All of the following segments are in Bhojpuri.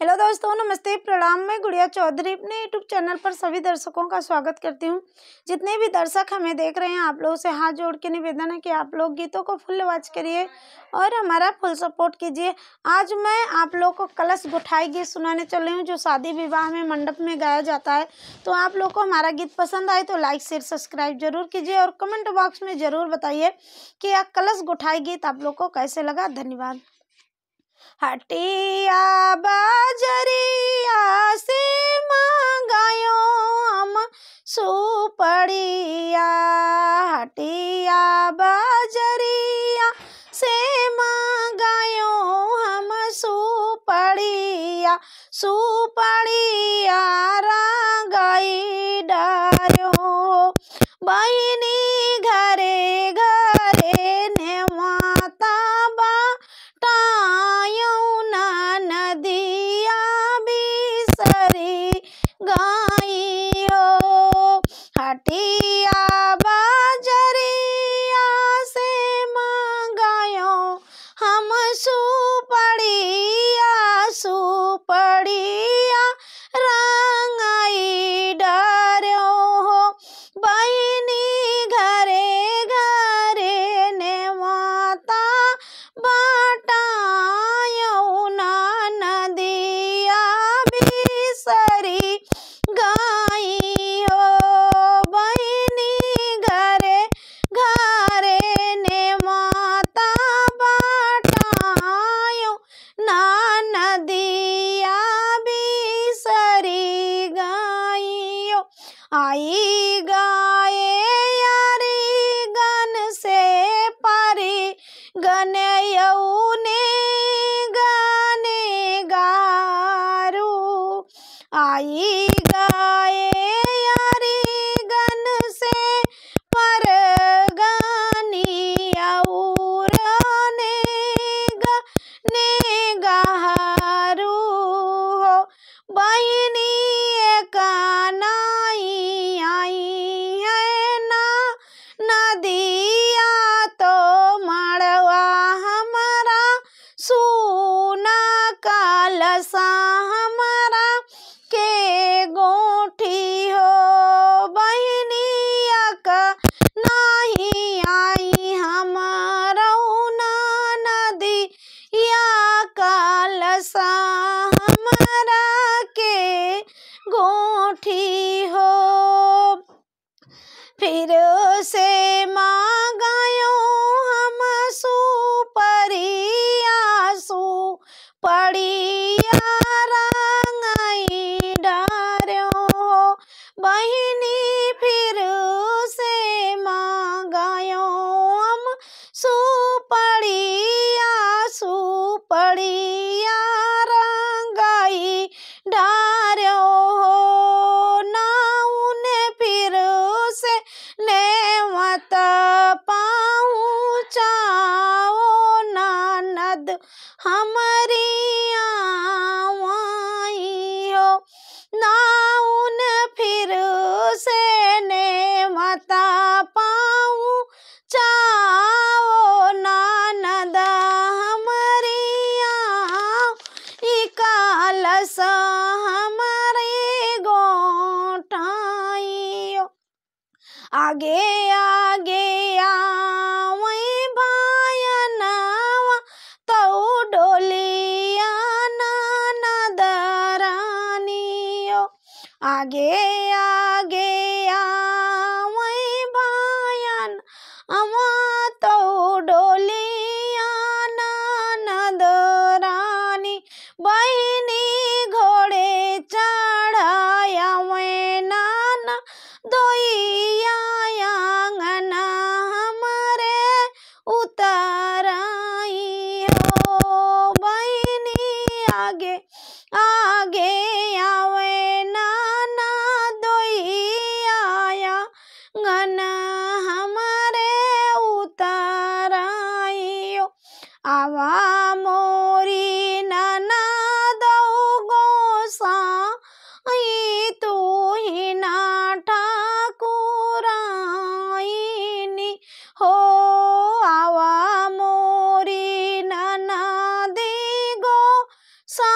हेलो दोस्तों, नमस्ते, प्रणाम। मैं गुड़िया चौधरी अपने यूट्यूब चैनल पर सभी दर्शकों का स्वागत करती हूं। जितने भी दर्शक हमें देख रहे हैं, आप लोगों से हाथ जोड़ के निवेदन है कि आप लोग गीतों को फुल वॉच करिए और हमारा फुल सपोर्ट कीजिए। आज मैं आप लोग को कलश गुठाई गीत सुनाने चल रही हूँ, जो शादी विवाह में मंडप में गाया जाता है। तो आप लोग को हमारा गीत पसंद आए तो लाइक शेयर सब्सक्राइब जरूर कीजिए और कमेंट बॉक्स में ज़रूर बताइए कि यह कलश गुठाई गीत आप लोग को कैसे लगा। धन्यवाद। हटिया बाजरिया से मांगायो हम सुपड़िया, हटिया बाजरिया से मांगायो हम सुपड़िया, सुपड़िया रांगाई डार्यो बहिनी घरे घरे ने माता हटिया बाजरिया से मांगायो हम सुपड़िया, सुपड़िया रंगाई डार्यो बहिनी घरे घरे ने माता बाटायो ना नदिया बिसरी गाई हो बहिनी घरे घरे ने माता बाटायो ना नदिया बिसरी गाई हो। आई गाए यारी गन से पारी गनयौने गाने गारू, आई गाए यारी गन से पर गानी और ने गारू हो बहिनी कानाई आई है ना नदिया तो मड़वा हमारा सोना कालसा हमारा के गोठी हो बहिनी का नहीं आई हमारा ना नदी या कालसा हमारा के गोठी हो। फिर से मांगायो हम सुपड़िया, सुपड़िया रंगाई डार्यो बहिनी फिर से मांगायो हम सुपड़िया, सुपड़िया रंगाई डार्यो नाउन फिर से नेवत पाऊँ चाओ ननद हमारी आई हो, नाउन फिर से नेवत पाऊँ चाओ ननद हमारी कालस हमारे गोटाई हो। आगे आगे आवई भायनवा तो डोलिया ननद रानी हो, आगे आगे आवई भायन अमा तो डोलिया ननद रानी बहिनी घोड़े चढ़ाया वे नाना दोइया आंगना हमारे उतराई हो बहिनी आगे आगे आवे नाना दोइया आंगना हमारे उतराई हो। आवा मोरी नाना दो गोसा तू ही ना ठाकुराइनी हो, आवा मोरी ननदी गो सा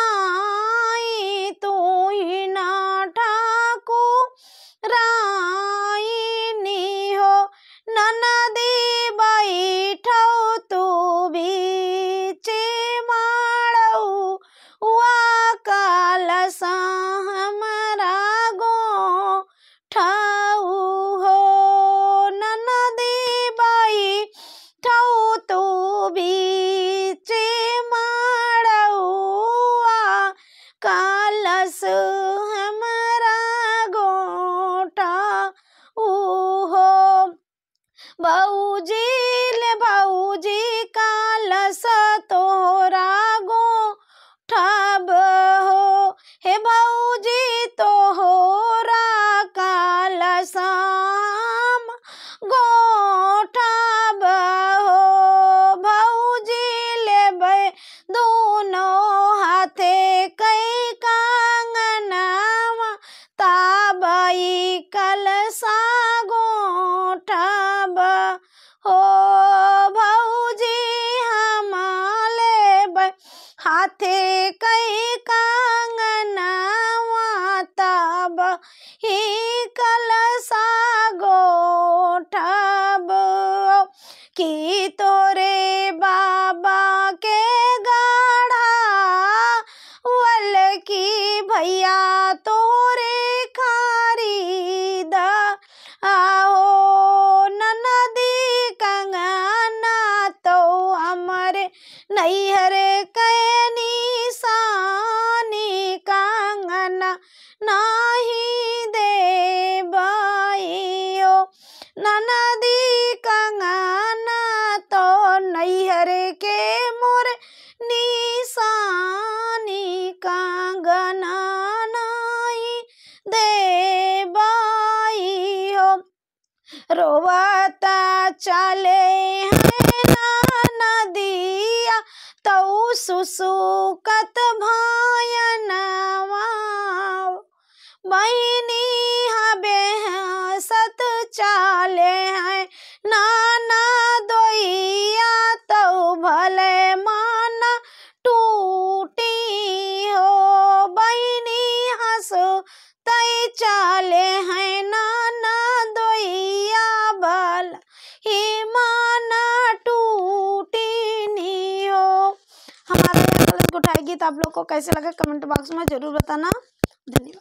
भैया तोरे खरीद आओ ननदी कंगना तो हमारे नैहर के निशानी कंगना नाही दे बाइयो ननदी कंगना तो नैहर के मोर निशानी कंगना नाही दे बाइयो रोवता चले हैं नदिया तऊ सुसुकत भयनवा बहिनी हबे सत चाले हैं नाना दोइया तऊ भले मन टूटी हो बहिनी हंसो तई चाले हैं नाना दोइया भल ही मन टूटी नी हो। हमारा यह कलश उठाएगी तो आप लोग को कैसे लगा कमेंट बॉक्स में जरूर बताना। धन्यवाद।